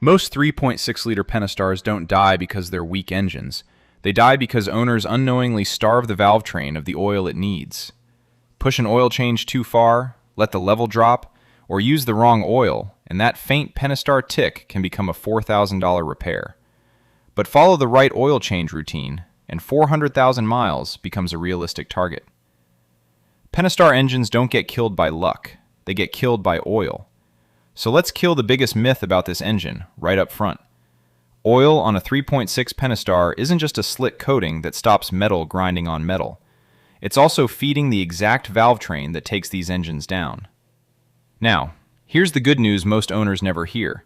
Most 3.6-liter Pentastars don't die because they're weak engines. They die because owners unknowingly starve the valve train of the oil it needs. Push an oil change too far, let the level drop, or use the wrong oil, and that faint Pentastar tick can become a $4,000 repair. But follow the right oil change routine, and 400,000 miles becomes a realistic target. Pentastar engines don't get killed by luck, they get killed by oil. So let's kill the biggest myth about this engine, right up front. Oil on a 3.6 Pentastar isn't just a slick coating that stops metal grinding on metal. It's also feeding the exact valve train that takes these engines down. Now, here's the good news most owners never hear.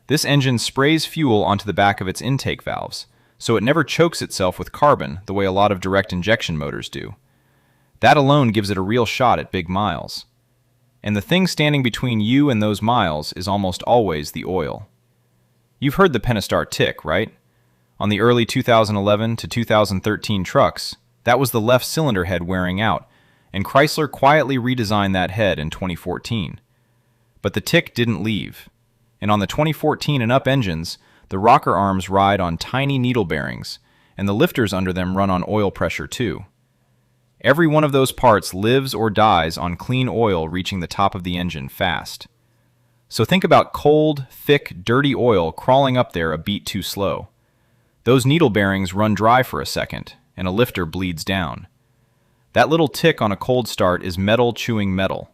This engine sprays fuel onto the back of its intake valves, so it never chokes itself with carbon the way a lot of direct injection motors do. That alone gives it a real shot at big miles. And the thing standing between you and those miles is almost always the oil. You've heard the Pentastar tick, right? On the early 2011 to 2013 trucks, that was the left cylinder head wearing out, and Chrysler quietly redesigned that head in 2014. But the tick didn't leave. And on the 2014 and up engines, the rocker arms ride on tiny needle bearings, and the lifters under them run on oil pressure too. Every one of those parts lives or dies on clean oil reaching the top of the engine fast. So think about cold, thick, dirty oil crawling up there a beat too slow. Those needle bearings run dry for a second, and a lifter bleeds down. That little tick on a cold start is metal chewing metal,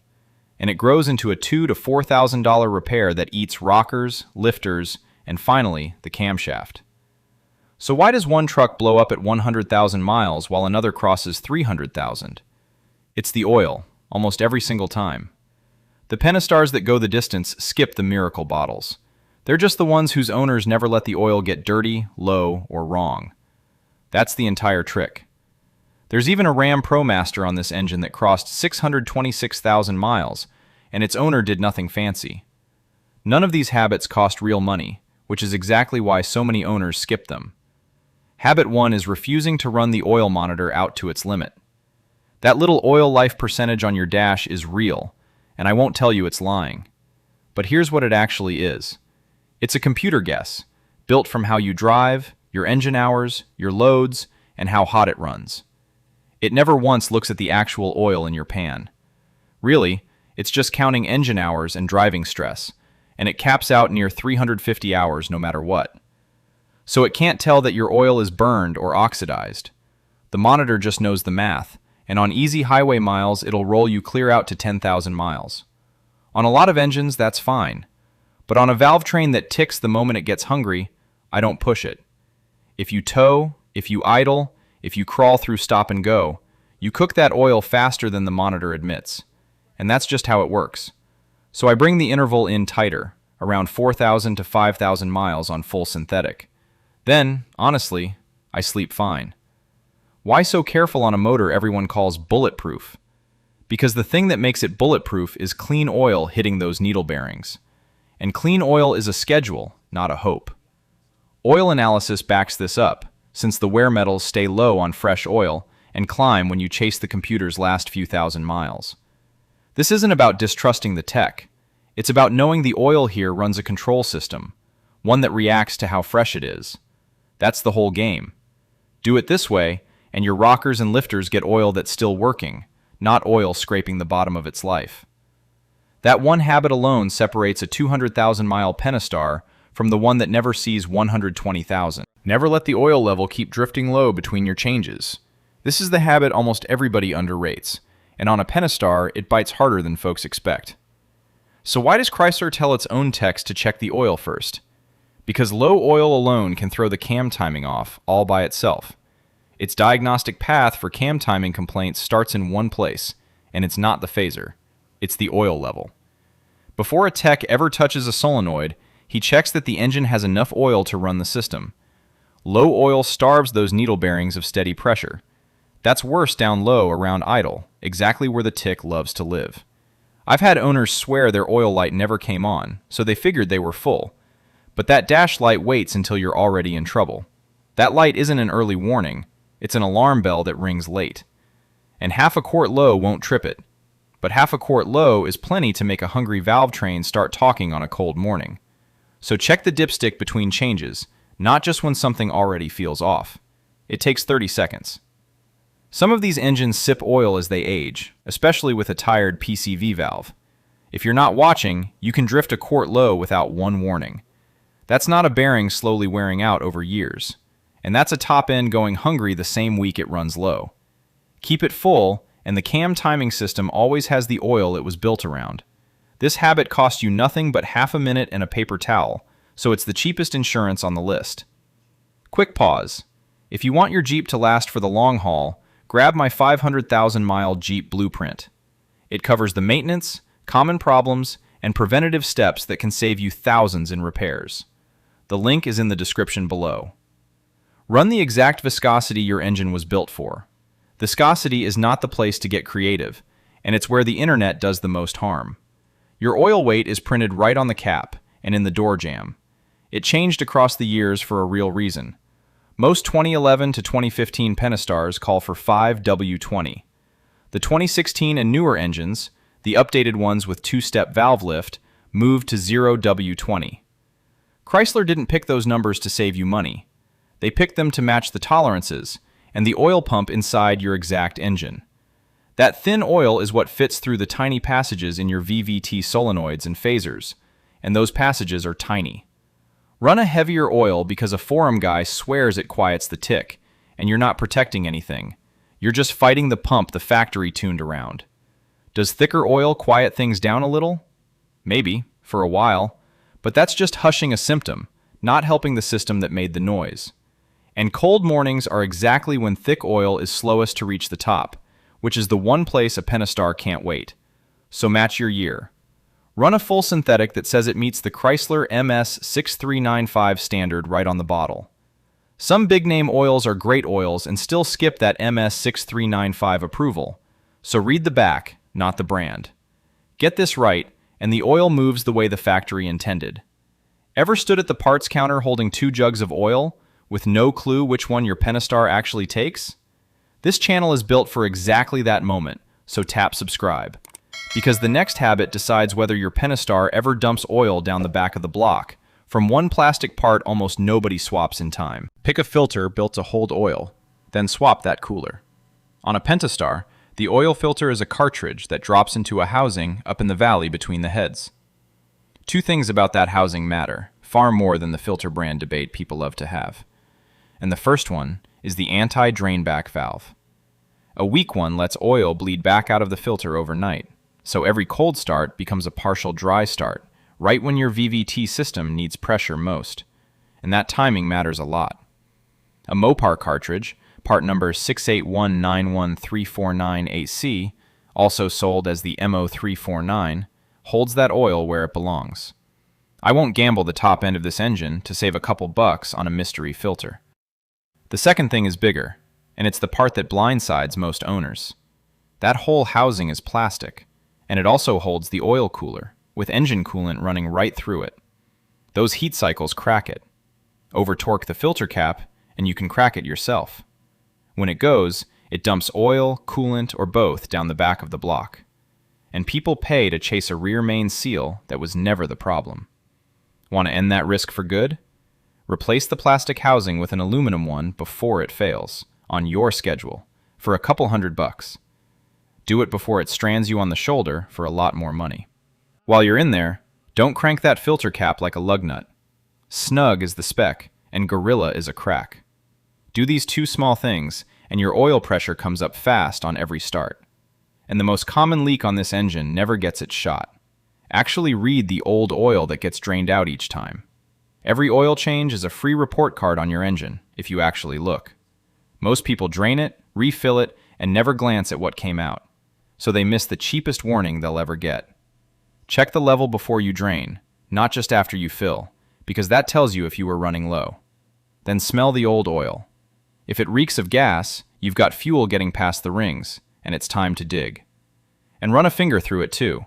and it grows into a $2,000 to $4,000 repair that eats rockers, lifters, and finally, the camshaft. So why does one truck blow up at 100,000 miles while another crosses 300,000? It's the oil, almost every single time. The Pentastars that go the distance skip the miracle bottles. They're just the ones whose owners never let the oil get dirty, low, or wrong. That's the entire trick. There's even a Ram ProMaster on this engine that crossed 626,000 miles, and its owner did nothing fancy. None of these habits cost real money, which is exactly why so many owners skip them. Habit 1 is refusing to run the oil monitor out to its limit. That little oil life percentage on your dash is real, and I won't tell you it's lying. But here's what it actually is. It's a computer guess, built from how you drive, your engine hours, your loads, and how hot it runs. It never once looks at the actual oil in your pan. Really, it's just counting engine hours and driving stress, and it caps out near 350 hours no matter what. So it can't tell that your oil is burned or oxidized. The monitor just knows the math, and on easy highway miles it'll roll you clear out to 10,000 miles. On a lot of engines, that's fine. But on a valve train that ticks the moment it gets hungry, I don't push it. If you tow, if you idle, if you crawl through stop and go, you cook that oil faster than the monitor admits. And that's just how it works. So I bring the interval in tighter, around 4,000 to 5,000 miles on full synthetic. Then, honestly, I sleep fine. Why so careful on a motor everyone calls bulletproof? Because the thing that makes it bulletproof is clean oil hitting those needle bearings. And clean oil is a schedule, not a hope. Oil analysis backs this up, since the wear metals stay low on fresh oil and climb when you chase the computer's last few thousand miles. This isn't about distrusting the tech. It's about knowing the oil here runs a control system, one that reacts to how fresh it is. That's the whole game. Do it this way, and your rockers and lifters get oil that's still working, not oil scraping the bottom of its life. That one habit alone separates a 200,000-mile Pentastar from the one that never sees 120,000. Never let the oil level keep drifting low between your changes. This is the habit almost everybody underrates, and on a Pentastar, it bites harder than folks expect. So why does Chrysler tell its own techs to check the oil first? Because low oil alone can throw the cam timing off all by itself. Its diagnostic path for cam timing complaints starts in one place, and it's not the phaser. It's the oil level. Before a tech ever touches a solenoid, he checks that the engine has enough oil to run the system. Low oil starves those needle bearings of steady pressure. That's worse down low around idle, exactly where the tick loves to live. I've had owners swear their oil light never came on, so they figured they were full. But that dash light waits until you're already in trouble. That light isn't an early warning, it's an alarm bell that rings late. And half a quart low won't trip it. But half a quart low is plenty to make a hungry valve train start talking on a cold morning. So check the dipstick between changes, not just when something already feels off. It takes 30 seconds. Some of these engines sip oil as they age, especially with a tired PCV valve. If you're not watching, you can drift a quart low without one warning. That's not a bearing slowly wearing out over years. And that's a top end going hungry the same week it runs low. Keep it full, and the cam timing system always has the oil it was built around. This habit costs you nothing but half a minute and a paper towel, so it's the cheapest insurance on the list. Quick pause. If you want your Jeep to last for the long haul, grab my 500,000-mile Jeep blueprint. It covers the maintenance, common problems, and preventative steps that can save you thousands in repairs. The link is in the description below. Run the exact viscosity your engine was built for. Viscosity is not the place to get creative, and it's where the internet does the most harm. Your oil weight is printed right on the cap and in the door jamb. It changed across the years for a real reason. Most 2011 to 2015 Pentastars call for 5W20. The 2016 and newer engines, the updated ones with two-step valve lift, moved to 0W20. Chrysler didn't pick those numbers to save you money. They picked them to match the tolerances and the oil pump inside your exact engine. That thin oil is what fits through the tiny passages in your VVT solenoids and phasers, and those passages are tiny. Run a heavier oil because a forum guy swears it quiets the tick, and you're not protecting anything. You're just fighting the pump the factory tuned around. Does thicker oil quiet things down a little? Maybe, for a while, but that's just hushing a symptom, not helping the system that made the noise. And cold mornings are exactly when thick oil is slowest to reach the top, which is the one place a Pentastar can't wait. So match your year. Run a full synthetic that says it meets the Chrysler MS6395 standard right on the bottle. Some big-name oils are great oils and still skip that MS6395 approval, so read the back, not the brand. Get this right, and the oil moves the way the factory intended. Ever stood at the parts counter holding 2 jugs of oil, with no clue which one your Pentastar actually takes? This channel is built for exactly that moment, so tap subscribe. Because the next habit decides whether your Pentastar ever dumps oil down the back of the block, from one plastic part almost nobody swaps in time. Pick a filter built to hold oil, then swap that cooler. On a Pentastar, the oil filter is a cartridge that drops into a housing up in the valley between the heads. 2 things about that housing matter, far more than the filter brand debate people love to have. And the first one is the anti-drainback valve. A weak one lets oil bleed back out of the filter overnight, so every cold start becomes a partial dry start, right when your VVT system needs pressure most. And that timing matters a lot. A Mopar cartridge, part number 681913498C, also sold as the MO349, holds that oil where it belongs. I won't gamble the top end of this engine to save a couple bucks on a mystery filter. The second thing is bigger, and it's the part that blindsides most owners. That whole housing is plastic, and it also holds the oil cooler, with engine coolant running right through it. Those heat cycles crack it. Over-torque the filter cap, and you can crack it yourself. When it goes, it dumps oil, coolant, or both down the back of the block. And people pay to chase a rear main seal that was never the problem. Want to end that risk for good? Replace the plastic housing with an aluminum one before it fails, on your schedule, for a couple $100. Do it before it strands you on the shoulder for a lot more money. While you're in there, don't crank that filter cap like a lug nut. Snug is the spec, and Gorilla is a crack. Do these 2 small things, and your oil pressure comes up fast on every start. And the most common leak on this engine never gets its shot. Actually read the old oil that gets drained out each time. Every oil change is a free report card on your engine, if you actually look. Most people drain it, refill it, and never glance at what came out, so they miss the cheapest warning they'll ever get. Check the level before you drain, not just after you fill, because that tells you if you were running low. Then smell the old oil. If it reeks of gas, you've got fuel getting past the rings, and it's time to dig. And run a finger through it too.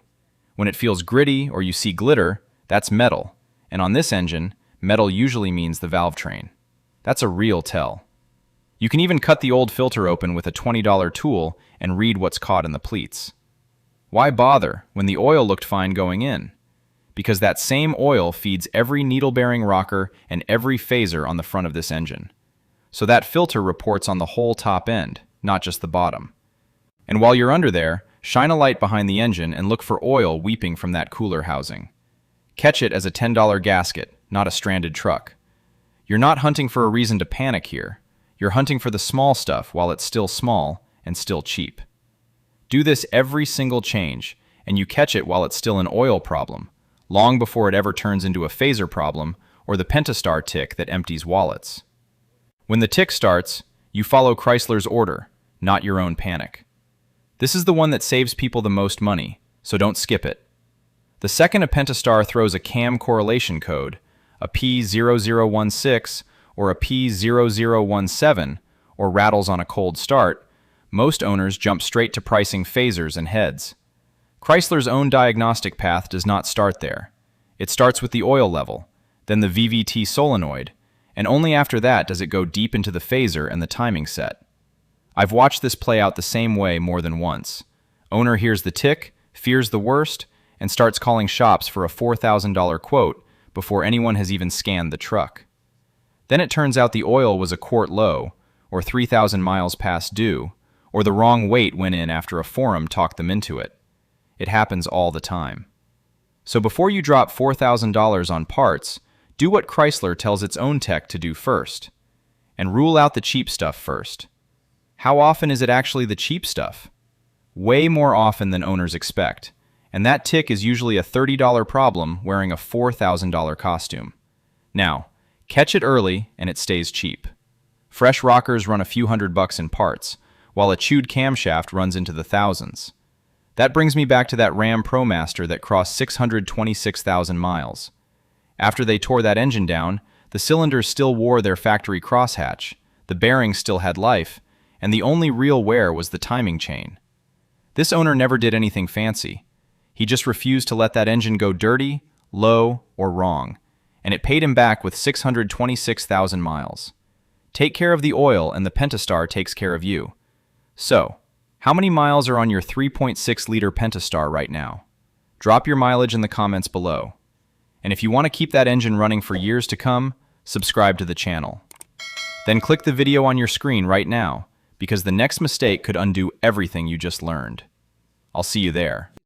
When it feels gritty or you see glitter, that's metal, and on this engine, metal usually means the valve train. That's a real tell. You can even cut the old filter open with a $20 tool and read what's caught in the pleats. Why bother when the oil looked fine going in? because that same oil feeds every needle-bearing rocker and every phaser on the front of this engine. So that filter reports on the whole top end, not just the bottom. And while you're under there, shine a light behind the engine and look for oil weeping from that cooler housing. Catch it as a $10 gasket, not a stranded truck. You're not hunting for a reason to panic here. You're hunting for the small stuff while it's still small and still cheap. Do this every single change, and you catch it while it's still an oil problem, long before it ever turns into a phaser problem or the Pentastar tick that empties wallets. When the tick starts, you follow Chrysler's order, not your own panic. This is the one that saves people the most money, so don't skip it. The second a Pentastar throws a cam correlation code, a P0016 or a P0017, or rattles on a cold start, most owners jump straight to pricing phasers and heads. Chrysler's own diagnostic path does not start there. It starts with the oil level, then the VVT solenoid, and only after that does it go deep into the phaser and the timing set. I've watched this play out the same way more than once. Owner hears the tick, fears the worst, and starts calling shops for a $4,000 quote before anyone has even scanned the truck. Then it turns out the oil was a quart low, or 3,000 miles past due, or the wrong weight went in after a forum talked them into it. It happens all the time. So before you drop $4,000 on parts, do what Chrysler tells its own tech to do first, and rule out the cheap stuff first. How often is it actually the cheap stuff? Way more often than owners expect, and that tick is usually a $30 problem wearing a $4,000 costume. Now, catch it early and it stays cheap. Fresh rockers run a few $100 in parts, while a chewed camshaft runs into the thousands. That brings me back to that Ram ProMaster that crossed 626,000 miles. After they tore that engine down, the cylinders still wore their factory crosshatch, the bearings still had life, and the only real wear was the timing chain. This owner never did anything fancy. He just refused to let that engine go dirty, low, or wrong, and it paid him back with 626,000 miles. Take care of the oil and the Pentastar takes care of you. So, how many miles are on your 3.6-liter Pentastar right now? Drop your mileage in the comments below. And if you want to keep that engine running for years to come, subscribe to the channel. Then click the video on your screen right now, because the next mistake could undo everything you just learned. I'll see you there.